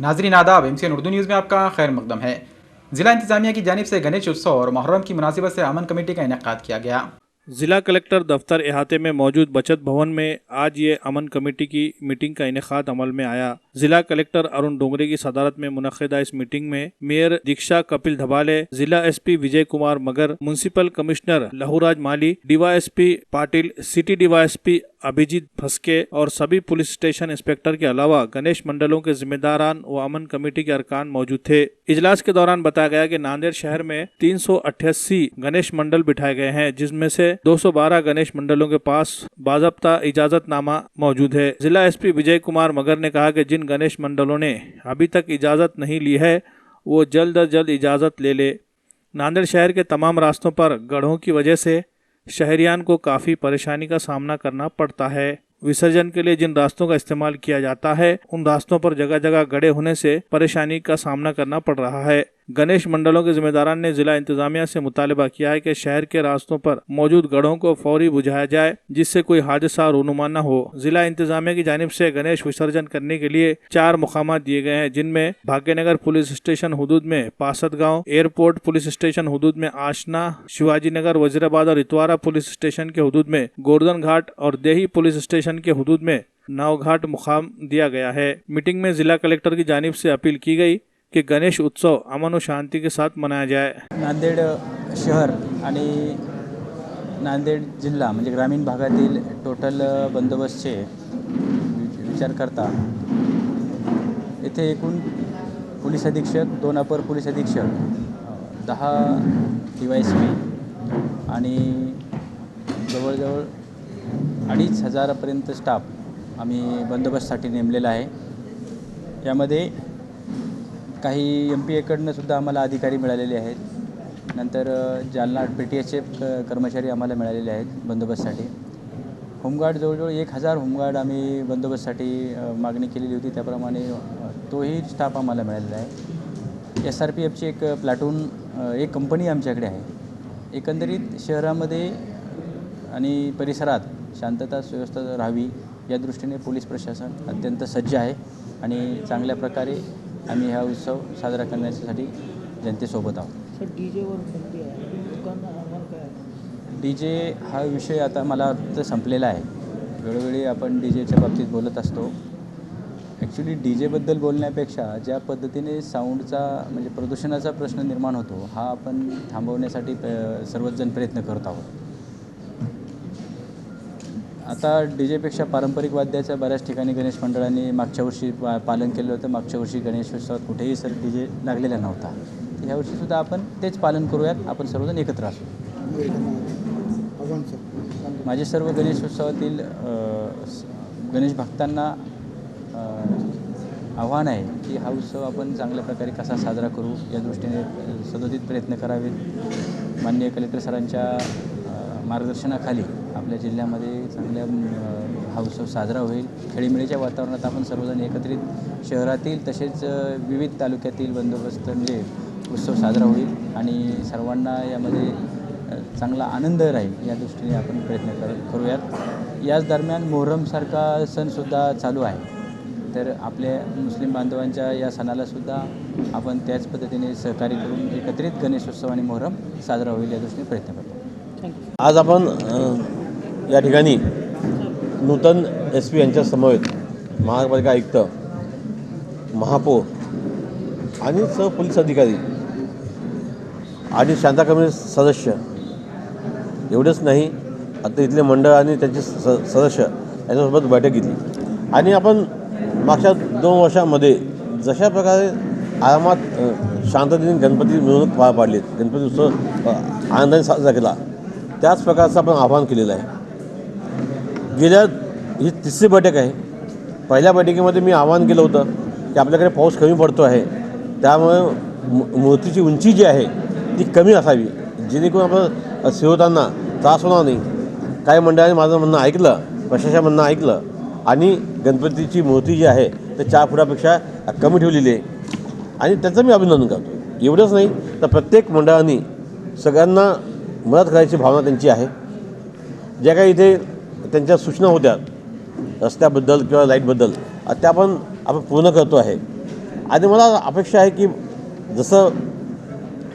नाजरीन आदाब, MCN Urdu news में आपका खैर मकदम है। ज़िला इंतज़ामिया की जानिब से गणेश उत्सव और मुहर्रम की मुनासिबत से अमन कमेटी का इनेकाद किया गया। जिला कलेक्टर दफ्तर अहाते में मौजूद बचत भवन में आज ये अमन कमेटी की मीटिंग का इनेकाद अमल में आया। जिला कलेक्टर अरुण डोंगरे की सदारत में मुनक्किदा इस मीटिंग में मेयर दीक्षा कपिल धबाले, जिला SP Vijay Kumar Magar, municipal commissioner Lahuraj Mali, DYSP Patil, city DYSP Abhijit Phaske और सभी पुलिस स्टेशन इंस्पेक्टर के अलावा गणेश मंडलों के जिम्मेदारान व अमन कमेटी के अरकान मौजूद थे। इजलास के दौरान बताया गया कि नांदेड़ शहर में 388 गणेश मंडल बिठाए गए हैं, जिसमें से 212 गणेश मंडलों के पास बाज़ाब्ता इजाजतनामा मौजूद है। जिला SP विजय कुमार मगर ने कहा कि जिन गणेश मंडलों ने अभी तक इजाज़त नहीं ली है वो जल्द अज जल्द इजाज़त ले ले। नांदेड़ शहर के तमाम रास्तों पर गड्ढों की वजह से शहरियान को काफ़ी परेशानी का सामना करना पड़ता है। विसर्जन के लिए जिन रास्तों का इस्तेमाल किया जाता है उन रास्तों पर जगह जगह गड्ढे होने से परेशानी का सामना करना पड़ रहा है। गणेश मंडलों के जिम्मेदारान ने जिला इंतजामिया से मुतालबा किया है कि शहर के रास्तों पर मौजूद गड्ढों को फौरी बुझाया जाए, जिससे कोई हादसा रूनुमा न हो। जिला इंतजामिया की जानिब से गणेश विसर्जन करने के लिए 4 मुकामात दिए गए हैं, जिनमें भाग्यनगर पुलिस स्टेशन हुदूद में पासद गाँव, एयरपोर्ट पुलिस स्टेशन हुदूद में आशना, शिवाजी नगर, वजीराबाद और इतवारा पुलिस स्टेशन के हुदूद में गोवर्धन घाट और देही पुलिस स्टेशन के हुदूद में नावघाट मुकाम दिया गया है। मीटिंग में जिला कलेक्टर की जानिब से अपील की गई की गणेश उत्सव अमन व शांति के साथ मनाया जाए। नांदेड शहर आणि नांदेड जिल्हा म्हणजे ग्रामीण भागातील टोटल बंदोबस्तचे विचार करता येथे एकूण पोलीस अधीक्षक, 2 अपर पोलीस अधीक्षक, 10 DYSP आणि जवळजवळ 2,500 स्टाफ आम्ही बंदोबस्तसाठी नेमलेला आहे। यामध्ये काही MPAकडनं सुद्धा आम्हाला अधिकारी मिळालेले आहेत। नंतर जालना PTSF कर्मचारी आम्हाला मिळालेले आहेत बंदोबस्तसाठी। होमगार्ड जवळजवळ 1000 होमगार्ड आम्ही बंदोबस्तसाठी मागणी केलेली होती, त्याप्रमाणे तोही स्टाफ आम्हाला मिळालेला आहे। SRPFची एक प्लाटून, एक कंपनी आमच्याकडे आहे। एकंदरीत शहरामध्ये आणि परिसरात शांतता सुव्यवस्था राहावी या दृष्टीने पोलीस प्रशासन अत्यंत सज्ज आहे आणि चांगल्या प्रकारे आम्ही हा उत्सव साजरा करण्यासाठी जनतेसोबत आहोत। DJ हा विषय आता मला वाटतं संपलेला आहे। वेळोवेळी आपण DJच्या बाबतीत बोलत असतो। ॲक्च्युली DJबद्दल बोलण्यापेक्षा ज्या पद्धतीने साऊंडचा म्हणजे प्रदूषणाचा प्रश्न निर्माण होतो हा आपण थांबवण्यासाठी सर्वच जण प्रयत्न करत आहोत। आता DJपेक्षा पारंपरिक वाद्याच्या बऱ्याच ठिकाणी गणेश मंडळांनी मागच्या वर्षी पालन केलं होतं। मागच्या वर्षी गणेशोत्सवात कुठेही DJ लागलेला नव्हता। ह्या वर्षीसुद्धा आपण तेच पालन करूयात, आपण सर्वजण एकत्र असू। माझे सर्व गणेशोत्सवातील गणेश भक्तांना आव्हान आहे की हा उत्सव आपण चांगल्या प्रकारे कसा साजरा करू या दृष्टीने सदोदित प्रयत्न करावेत। माननीय कलेक्टर सरांच्या मार्गदर्शनाखाली आपल्या जिल्ह्यामध्ये चांगल्या हा उत्सव साजरा होईल। खेळीमेळीच्या वातावरणात आपण सर्वजण एकत्रित शहरातील तसेच विविध तालुक्यातील बंदोबस्त म्हणजे उत्सव साजरा होईल आणि सर्वांना यामध्ये चांगला आनंद राहील या दृष्टीने आपण प्रयत्न करूयात। याच दरम्यान मोहरमसारखा सणसुद्धा चालू आहे, तर आपल्या मुस्लिम बांधवांच्या या सणालासुद्धा आपण त्याच पद्धतीने सहकार्य करून एकत्रित गणेशोत्सव आणि मोहरम साजरा होईल या दृष्टीने प्रयत्न करतो। आज आपण या ठिकाणी नूतन SP यांच्या समवेत महानगरपालिका आयुक्त, महापौर आणि सर्व पोलीस अधिकारी आणि शांतता कमिटी सदस्य एवढंच नाही, आता इथले मंडळ आणि त्यांचे सदस्य यांच्यासोबत बैठक घेतली आणि आपण मागच्या 2 वर्षांमध्ये जशा प्रकारे आरामात शांततेने गणपती मिरवणूक पार पाडलीत, गणपती उत्सव आनंदाने साजरा केला, त्याच प्रकारचं आपण आवाहन केलेलं आहे। गेल्या ही 3री बैठक आहे। पहिल्या बैठकीमध्ये मी आवाहन केलं होतं की आपल्याकडे पाऊस कमी पडतो आहे, त्यामुळे मूर्तीची उंची जी आहे ती कमी असावी, जेणेकरून आपण सेवताना त्रास होणार नाही। काही मंडळांनी माझं म्हणणं ऐकलं, प्रशासन म्हणणं ऐकलं आणि गणपतीची मूर्ती जी आहे ते 4 फुटापेक्षा कमी ठेवलेली आहे आणि त्याचं मी अभिनंदन करतो। एवढंच नाही तर प्रत्येक मंडळांनी सगळ्यांना मदत करायची भावना त्यांची आहे। ज्या काही इथे त्यांच्या सूचना होत्या रस्त्याबद्दल किंवा लाईटबद्दल, त्या पण आपण पूर्ण करतो आहे आणि मला अपेक्षा आहे की जसं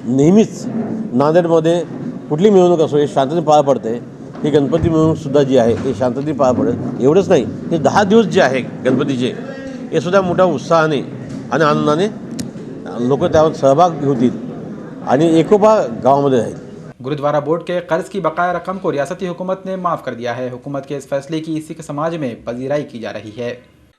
नेहमीच नांदेडमध्ये कुठली मिरवणूक असो हे शांततेने पार पडते, ही गणपती मिरवणूकसुद्धा जी आहे हे शांततेने पार पडेल. एवढंच नाही, हे 10 दिवस जे आहे गणपतीचे हे सुद्धा मोठ्या उत्साहाने आणि आनंदाने लोक त्यावर सहभाग होतील आणि एकोपा गावामध्ये राहील. गुरुद्वारा बोर्ड के कर्ज की बकाया रकम को रियासती हुकूमत ने माफ़ कर दिया है. हुकूमत के इस फैसले की सिख समाज में पजीराई की जा रही है.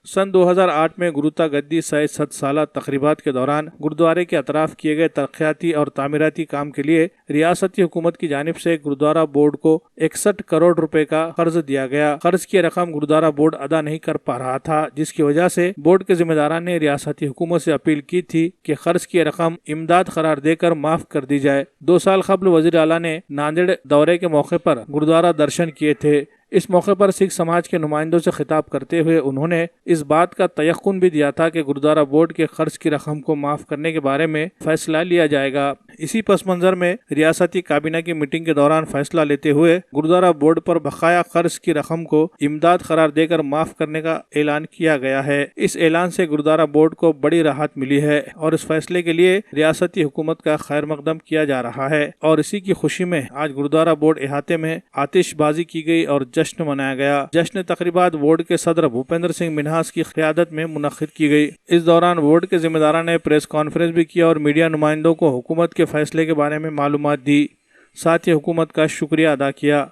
सन 2008 में गुरुता गद्दी सहित 7 साला तकरीबात के दौरान गुरुद्वारे के अतराफ किए गए तरक्याती और तामीराती काम के लिए रियासती हुकूमत की जानिब से गुरुद्वारा बोर्ड को 61 करोड़ रुपए का कर्ज दिया गया. कर्ज की रकम गुरुद्वारा बोर्ड अदा नहीं कर पा रहा था, जिसकी वजह से बोर्ड के जिम्मेदारान ने रियासती हुकूमत से अपील की थी कि कर्ज की रकम इमदाद करार देकर माफ कर दी जाए. 2 साल कबल वजीर आला ने नांदेड़ दौरे के मौके पर गुरुद्वारा दर्शन किए थे. इस मौके पर सिख समाज के नुमाइंदों से खिताब करते हुए उन्होंने इस बात का तयक्कुन भी दिया था कि गुरुद्वारा बोर्ड के खर्च की रकम को माफ करने के बारे में फैसला लिया जाएगा. इसी पस मंजर में रियासती काबीना की मीटिंग के दौरान फैसला लेते हुए गुरुद्वारा बोर्ड पर बकाया खर्च की रकम को इमदाद करार देकर माफ करने का ऐलान किया गया है. इस ऐलान से गुरुद्वारा बोर्ड को बड़ी राहत मिली है और इस फैसले के लिए रियासती हुकूमत का खैर मकदम किया जा रहा है. और इसी की खुशी में आज गुरुद्वारा बोर्ड इहाते में आतिशबाजी की गई और जश्न मनाया गया. जश्न तकरीबात बोर्ड के सदर भूपेंद्र सिंह मिन्हास की क़ियादत में मुनक्किद की गई. इस दौरान बोर्ड के जिम्मेदारों ने प्रेस कॉन्फ्रेंस भी किया और मीडिया नुमाइंदों को हुकूमत के फैसले के बारे में मालूमात दी. साथ ही हुकूमत का शुक्रिया अदा किया.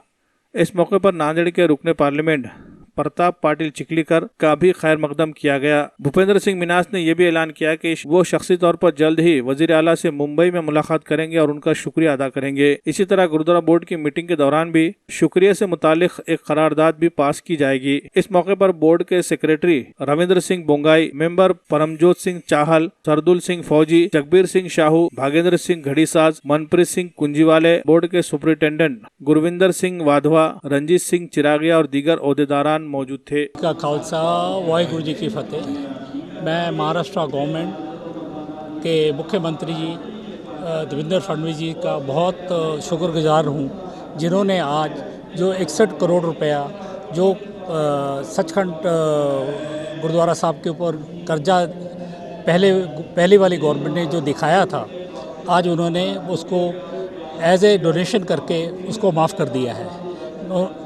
इस मौके पर नांदेड़ के रुकने पार्लियामेंट प्रताप पाटिल चिखलीकर का भी खैर मकदम किया गया. भूपेंद्र सिंह मिन्हास ने यह भी ऐलान किया कि वो शख्सी तौर पर जल्द ही वजीर आला से मुंबई में मुलाकात करेंगे और उनका शुक्रिया अदा करेंगे. इसी तरह गुरुद्वारा बोर्ड की मीटिंग के दौरान भी शुक्रिया से मुतालिक एक करारदाद भी पास की जाएगी. इस मौके पर बोर्ड के सेक्रेटरी रविंद्र सिंह बोंगाई, मेंबर परमजोत सिंह चाहल, सरदुल सिंह फौजी, जगबीर सिंह शाहू, भागेंद्र सिंह घड़ीसाज, मनप्रीत सिंह कुंजीवाले, बोर्ड के सुपरिटेंडेंट गुरविंदर सिंह वाधवा, रंजीत सिंह चिरागिया और दीगर ओहदेदारान मौजूद थे. का खालसा वाहिगुरु जी की फतेह. मैं महाराष्ट्र गवर्नमेंट के मुख्यमंत्री जी देवेंद्र फडणवीस जी का बहुत शुक्रगुजार हूँ, जिन्होंने आज जो 61 करोड़ रुपया जो सचखंड गुरुद्वारा साहब के ऊपर कर्जा पहले वाली गवर्नमेंट ने जो दिखाया था, आज उन्होंने उसको एज ए डोनेशन करके उसको माफ़ कर दिया है.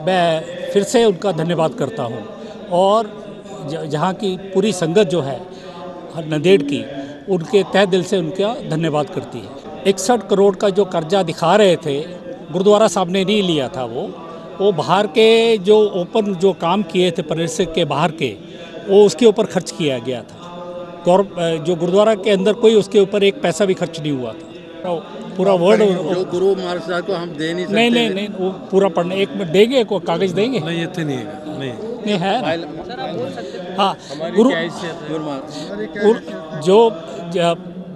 मैं फिर से उनका धन्यवाद करता हूं और जहां की पूरी संगत जो है नांदेड़ की, उनके तहे दिल से उनका धन्यवाद करती है. 61 करोड़ का जो कर्जा दिखा रहे थे, गुरुद्वारा साहब ने नहीं लिया था. वो बाहर के जो ओपन जो काम किए थे परिसर के बाहर के, वो उसके ऊपर खर्च किया गया था. जो गुरुद्वारा के अंदर कोई उसके ऊपर एक पैसा भी खर्च नहीं हुआ था. पूरा वर्ड जो गुरु महाराज साहब को हम दे नहीं सकते. नहीं वो पूरा पढ़ने एक मिनट देंगे, को कागज देंगे. नहीं, ये नहीं है. नहीं है. हाँ, गुरु जो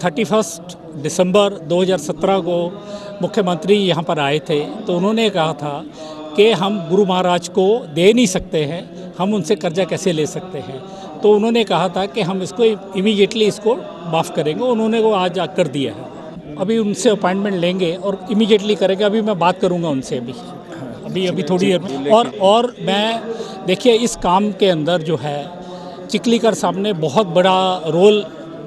31 दिसंबर 2017 को मुख्यमंत्री यहाँ पर आए थे, तो उन्होंने कहा था कि हम गुरु महाराज को दे नहीं सकते हैं, हम उनसे कर्जा कैसे ले सकते हैं. तो उन्होंने कहा था कि हम इसको इमीडिएटली इसको माफ़ करेंगे. उन्होंने वो आज कर दिया है. अभी उनसे अपॉइंटमेंट लेंगे और इमीडिएटली करेंगे. अभी मैं बात करूंगा उनसे अभी थोड़ी देर में. और मैं देखिए, इस काम के अंदर जो है चिखलीकर साहब ने बहुत बड़ा रोल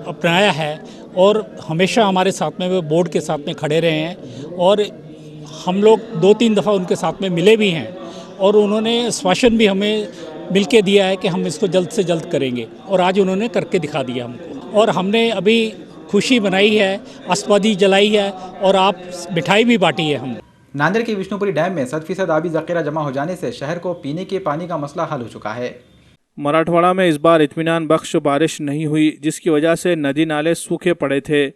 अपनाया है और हमेशा हमारे साथ में, वो बोर्ड के साथ में खड़े रहे हैं और हम लोग 2-3 दफ़ा उनके साथ में मिले भी हैं और उन्होंने आश्वासन भी हमें मिल के दिया है कि हम इसको जल्द से जल्द करेंगे. और आज उन्होंने करके दिखा दिया हमको. और हमने अभी खुशी मनाई है, आतिशबाजी जलाई है और आप मिठाई भी बांटी है. हम नांदेड़ के विष्णुपुरी डैम में 100% आबी जखीरा जमा हो जाने से शहर को पीने के पानी का मसला हल हो चुका है. मराठवाड़ा में इस बार इत्मीनान बख्श बारिश नहीं हुई, जिसकी वजह से नदी नाले सूखे पड़े थे,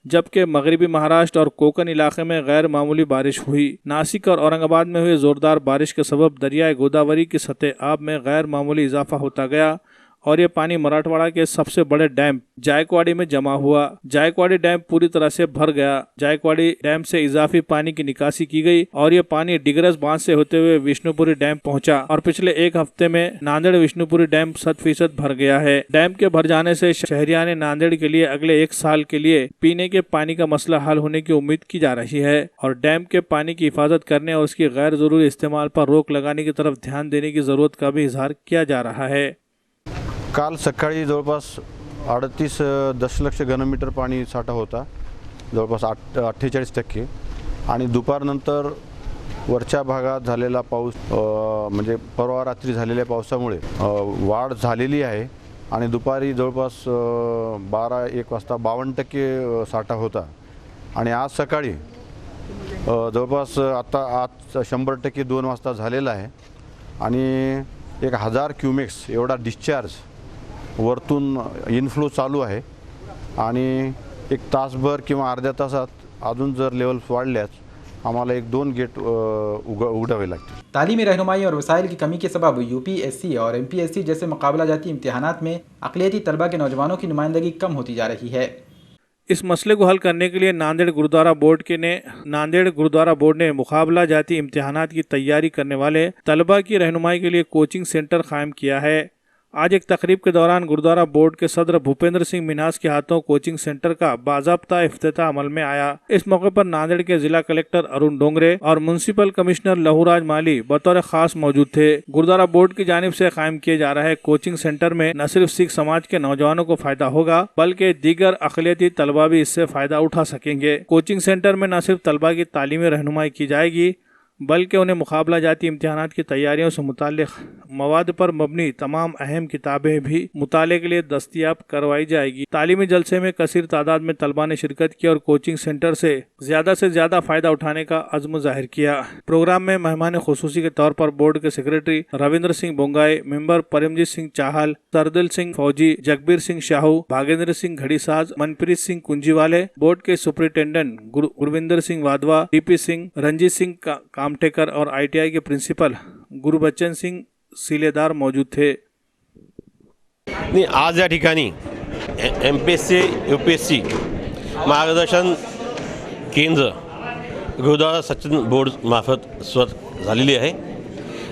जबकि मगरबी महाराष्ट्र और कोकन इलाके में गैर मामूली बारिश हुई. नासिक और औरंगाबाद में हुई ज़ोरदार बारिश के सबब दरियाए गोदावरी की सतह आब में गैर मामूली इजाफा होता गया और ये पानी मराठवाड़ा के सबसे बड़े डैम जायकवाड़ी में जमा हुआ. जायकवाड़ी डैम पूरी तरह से भर गया. जायकवाड़ी डैम से इजाफी पानी की निकासी की गई और ये पानी डिगरस बांध से होते हुए विष्णुपुरी डैम पहुंचा और पिछले एक हफ्ते में नांदेड़ विष्णुपुरी डैम 100% भर गया है. डैम के भर जाने से शहरियां ने नांदेड़ के लिए अगले 1 साल के लिए पीने के पानी का मसला हल होने की उम्मीद की जा रही है और डैम के पानी की हिफाजत करने और उसकी गैर जरूरी इस्तेमाल पर रोक लगाने की तरफ ध्यान देने की जरूरत का भी इजहार किया जा रहा है. काल सकाळी जवळपास 38 दशलक्ष घनमीटर पाणी साठा होता, जवळपास 48%. आणि दुपारनंतर वरच्या भागात झालेला पाऊस म्हणजे परवा रात्री झालेल्या पावसामुळे वाढ झालेली आहे आणि दुपारी जवळपास 12-1 वाजता 52% साठा होता. आणि आज सकाळी जवळपास आज 100% 2 वाजता झालेला आहे आणि 1000 क्युमेक्स एवढा डिस्चार्ज वरतून इनफ्लो चालू आहे. आणि 1 तासभर किंवा अर्ध्या तासात अजून जर लेवल्स वाढल्यास हमारा 1-2 गेट उगड़ावे लगते। तालीमी रहनुमाई और वसाइल की कमी के सबब UPSC और MPSC जैसे मुकाबला जाती इम्तिहानात में अक़लियती तलबा के नौजवानों की नुमाइंदगी कम होती जा रही है। इस मसले को हल करने के लिए नांदेड़ गुरुद्वारा बोर्ड ने मुकाबला जाती इम्तिहानात की तैयारी करने वाले तलबा की रहनुमाई के लिए कोचिंग सेंटर कायम किया है। आज एक तकरीब के दौरान गुरुद्वारा बोर्ड के सदर भूपेंद्र सिंह मिन्हास के हाथों कोचिंग सेंटर का बाज़ाब्ता इफ्तिताह अमल में आया। इस मौके पर नांदेड़ के जिला कलेक्टर अरुण डोंगरे और म्युनिसिपल कमिश्नर लहूराज माली बतौर खास मौजूद थे। गुरुद्वारा बोर्ड की जानिब से कायम किए जा रहे कोचिंग सेंटर में न सिर्फ सिख समाज के नौजवानों को फायदा होगा बल्कि दीगर अक़लियती तलबा भी इससे फायदा उठा सकेंगे। कोचिंग सेंटर में न सिर्फ तलबा की तालीमी रहनुमाई की जाएगी बल्कि उन्हें मुकाबला जाती इम्तिहानात की तैयारियों से मुताल्लिक़ मवाद पर मबनी तमाम अहम किताबें भी मुताले के लिए दस्तयाब करवाई जाएगी। तालीमी जलसे में कसीर तादाद में तलबा ने शिरकत की और कोचिंग सेंटर से ज़्यादा फ़ायदा उठाने का अज़्म जाहिर किया। प्रोग्राम में मेहमान खुसूसी के तौर पर बोर्ड के सेक्रेटरी रविंद्र सिंह बोंगाई, मेंबर परमजीत सिंह चाहल, सरदिल सिंह फौजी, जगबीर सिंह शाहू, भागेंद्र सिंह घड़ीसाज, मनप्रीत सिंह कुंजीवाले, बोर्ड के सुपरिटेंडेंट गुरविंदर सिंह वाधवा, DP सिंह, रंजीत सिंह कामटेकर और ITI के प्रिंसिपल गुरुबच्चन सिंह सीलेदार मौजूद थे। नहीं, आज या ठिकाणी MPSC UPSC मार्गदर्शन केंद्र गुरुद्वारा सचिन बोर्ड मार्फत झालेली आहे।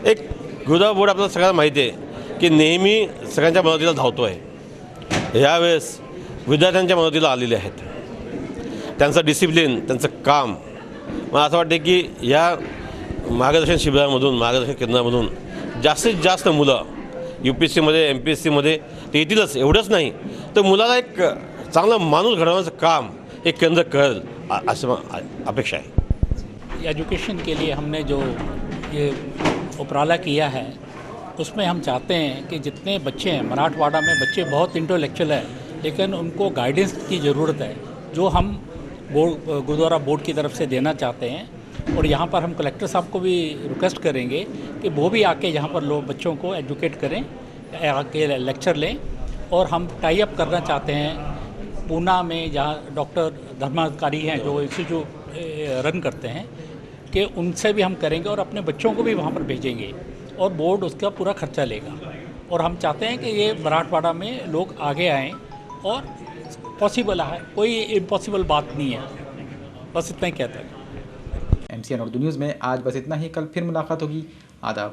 एक गुरुद्वारा बोर्ड आपल्याला सगळ्यांना माहिती आहे की नेहमी सगळ्यांच्या मदतीला धावतो आहे। यावेळेस विद्यार्थ्यांच्या मदतीला आलेले आहेत। त्यांचं डिसिप्लिन, त्यांचं काम, मला असं वाटतं की या मार्गदर्शन शिबिरामधून, मार्गदर्शन केंद्रामधून जास्तीत जास्त मुलं UPSCमध्ये MPSCमध्ये ते येतीलच, एवढंच नाही तर मुलाला एक चांगला माणूस घडवण्याचं काम एक केंद्र करेल असं अपेक्षा है। एजुकेशन के लिए हमने जो ये उपराला किया है उसमें हम चाहते हैं कि जितने बच्चे हैं, मराठवाड़ा में बच्चे बहुत इंटेलेक्चुअल है लेकिन उनको गाइडेंस की ज़रूरत है जो हम गुरुद्वारा बोर्ड की तरफ से देना चाहते हैं। और यहाँ पर हम कलेक्टर साहब को भी रिक्वेस्ट करेंगे कि वो भी आके यहाँ पर लोग बच्चों को एजुकेट करें, आके लेक्चर लें। और हम टाई अप करना चाहते हैं पूना में जहाँ डॉक्टर धर्माधिकारी हैं जो इंस्टीट्यूट रन करते हैं कि उनसे भी हम करेंगे और अपने बच्चों को भी वहाँ पर भेजेंगे और बोर्ड उसका पूरा खर्चा लेगा। और हम चाहते हैं कि ये मराठवाड़ा में लोग आगे आएँ और पॉसिबल है, कोई इम्पॉसिबल बात नहीं है। बस इतना ही कहता है। MCN उर्दू न्यूज़ में आज बस इतना ही। कल फिर मुलाकात होगी। आदाब।